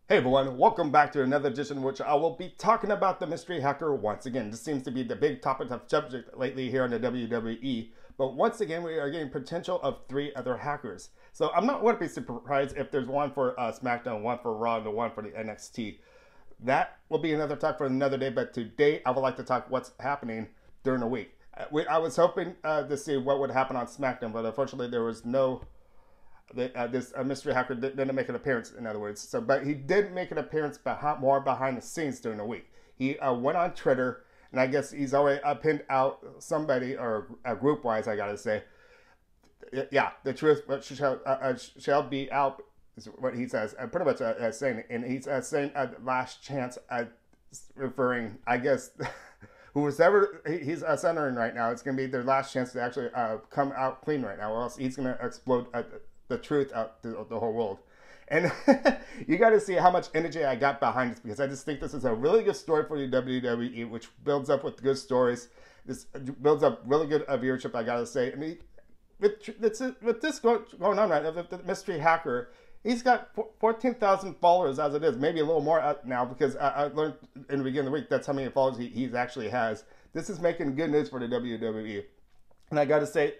Hey everyone, welcome back to another edition in which I will be talking about the mystery hacker once again. This seems to be the big topic of subject lately here on the WWE. But once again, we are getting potential of 3 other hackers. So I'm not going to be surprised if there's one for SmackDown, one for Raw, and one for the NXT. That will be another talk for another day. But today, I would like to talk what's happening during the week. I was hoping to see what would happen on SmackDown, but unfortunately, there was no this mystery hacker didn't make an appearance, in other words. So, but he did make an appearance more behind the scenes during the week. He went on Twitter, and I guess he's already pinned out somebody, or group wise, I gotta say. Yeah, the truth shall be out, is what he says. Pretty much saying, and he's saying last chance, referring, I guess. Whoever he's centering right now, it's going to be their last chance to actually come out clean right now, or else he's going to explode the truth out to the whole world. And you got to see how much energy I got behind this, because I just think this is a really good story for the WWE, which builds up with good stories. This builds up really good viewership, I got to say. I mean, with this going on right now, the mystery hacker, he's got 14,000 followers as it is, maybe a little more now, because I learned in the beginning of the week that's how many followers he actually has. This is making good news for the WWE. And I got to say,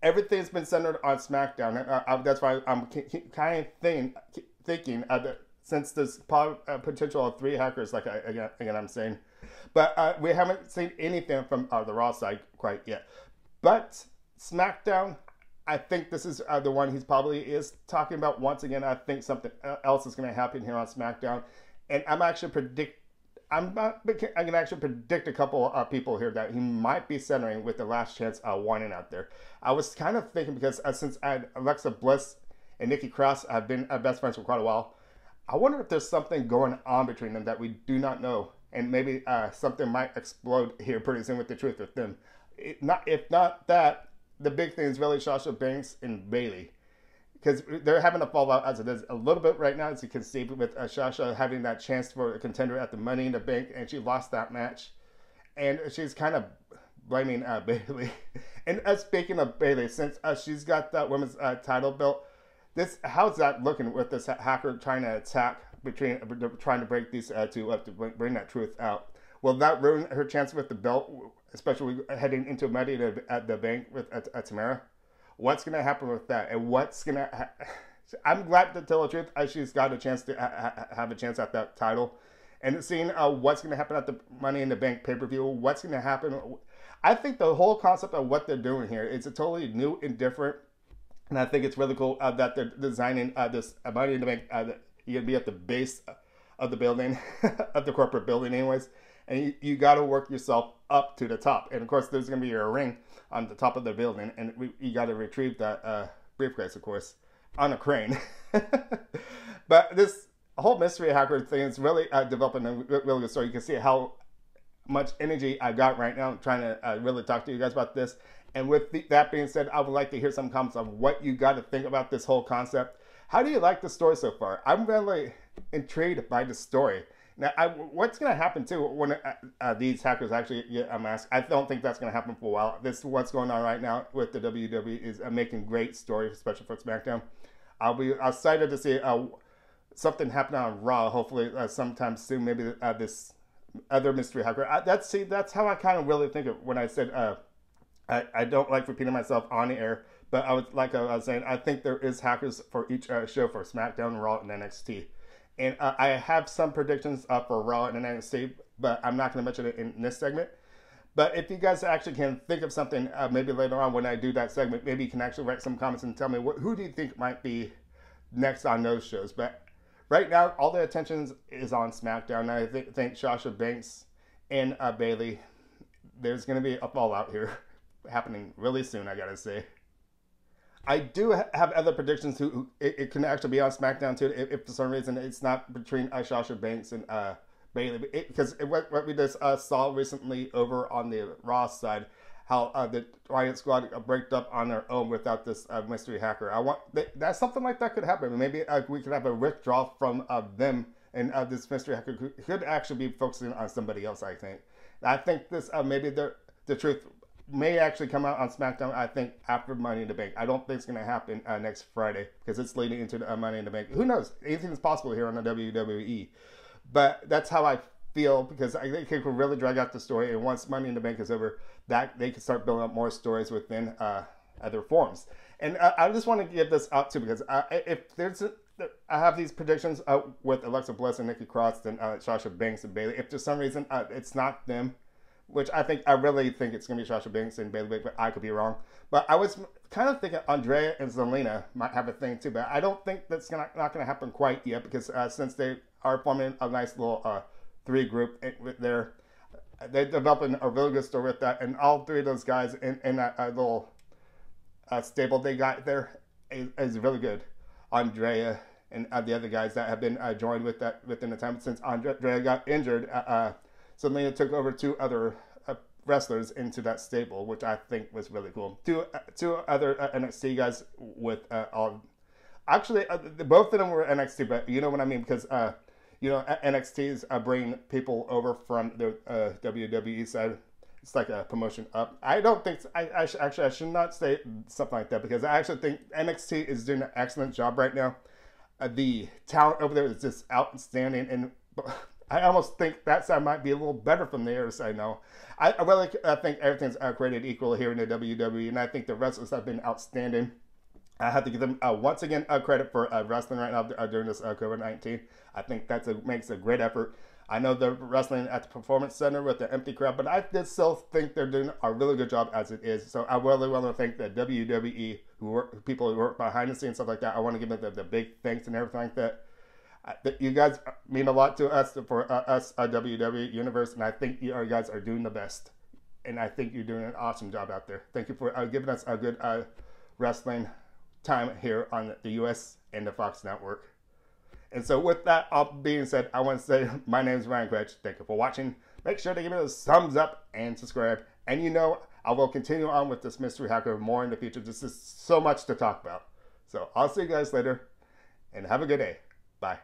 everything's been centered on SmackDown. That's why I'm kind of thinking that since there's potential of 3 hackers, like again I'm saying. But we haven't seen anything from the Raw side quite yet. But SmackDown, I think this is the one he's probably is talking about. Once again, I think something else is going to happen here on SmackDown, and I can actually predict a couple of people here that he might be centering with the last chance warning out there. I was kind of thinking, because since Alexa Bliss and Nikki Cross have been best friends for quite a while, I wonder if there's something going on between them that we do not know, and maybe something might explode here pretty soon with the truth with them. If not that, the big thing is really Sasha Banks and Bayley, because they're having a fallout as it is a little bit right now, as you can see, with Sasha having that chance for a contender at the Money in the Bank, and she lost that match, and she's kind of blaming Bayley. And speaking of Bayley, since she's got that women's title belt, how's that looking with this hacker trying to attack trying to break these two up to bring that truth out? Will that ruin her chance with the belt, especially heading into Money at the Bank with Tamara? What's going to happen with that? And what's going to... I'm glad, to tell the truth, she's got a chance to have a chance at that title. And seeing what's going to happen at the Money in the Bank pay-per-view, what's going to happen... I think the whole concept of what they're doing here is a totally new and different. And I think it's really cool that they're designing this Money in the Bank. You're going to be at the base of the building, of the corporate building anyways. And you got to work yourself up to the top. And of course, there's going to be a ring on the top of the building, and you got to retrieve that briefcase, of course, on a crane. But this whole mystery hacker thing is really developing a really good story. You can see how much energy I got right now trying to really talk to you guys about this. And with that being said, I would like to hear some comments on what you got to think about this whole concept. How do you like the story so far? I'm really intrigued by the story. Now, what's going to happen too when these hackers actually get a mask? I don't think that's going to happen for a while. What's going on right now with the WWE is making great stories, especially for SmackDown. I'll be excited to see something happen on Raw, hopefully sometime soon. Maybe this other mystery hacker. That's how I kind of really think of when I said I don't like repeating myself on the air, but I was saying, I think there is hackers for each show for SmackDown, Raw, and NXT. And I have some predictions for Raw and NXT, but I'm not going to mention it in this segment. But if you guys actually can think of something, maybe later on when I do that segment, maybe you can actually write some comments and tell me who do you think might be next on those shows. But right now, all the attention is on SmackDown. I think Sasha Banks and Bayley, there's going to be a fallout here happening really soon, I got to say. I do have other predictions who it can actually be on SmackDown too, if for some reason it's not between Sasha Banks and Bayley, because what we just saw recently over on the Raw side, how the Riot Squad break up on their own without this mystery hacker. That's something like that could happen. Maybe we could have a withdrawal from them, and this mystery hacker could actually be focusing on somebody else. I think this maybe the truth may actually come out on SmackDown, I think, after Money in the Bank. I don't think it's going to happen next Friday because it's leading into the Money in the Bank. Who knows? Anything is possible here on the WWE. But that's how I feel because I think it can really drag out the story. And once Money in the Bank is over, that they can start building up more stories within other forms. And I just want to give this out too because if there's I have these predictions with Alexa Bliss and Nikki Cross and Sasha Banks and Bayley. If for some reason it's not them, which I really think it's going to be Sasha Banks and Bayley, but I could be wrong. But I was kind of thinking Andrea and Zelina might have a thing too, but I don't think that's not going to happen quite yet because since they are forming a nice little three group there, they're developing a really good story with that, and all three of those guys in that little stable they got there is really good. Andrea and the other guys that have been joined with that within the time since Andrea got injured. Zelina took over two other wrestlers into that stable, which I think was really cool. Two other NXT guys with all. Actually, both of them were NXT, but you know what I mean because NXT's bringing people over from the WWE side. It's like a promotion up. I don't think I should not say something like that because I actually think NXT is doing an excellent job right now. The talent over there is just outstanding, and I almost think that side might be a little better from the other side now. I really think everything's created equal here in the WWE, and I think the wrestlers have been outstanding. I have to give them once again credit for wrestling right now during this COVID-19. I think that makes a great effort. I know they're wrestling at the Performance Center with the empty crowd, but I just still think they're doing a really good job as it is. So I really want to thank the WWE, people who work behind the scenes, stuff like that. I want to give them the big thanks and everything like that. You guys mean a lot to us, for us, WWE Universe, and I think you guys are doing the best. And I think you're doing an awesome job out there. Thank you for giving us a good wrestling time here on the US and the Fox Network. And so with that all being said, I want to say my name is Ryan Quetch. Thank you for watching. Make sure to give me a thumbs up and subscribe. And I will continue on with this mystery hacker more in the future. This is so much to talk about. So I'll see you guys later and have a good day. Bye.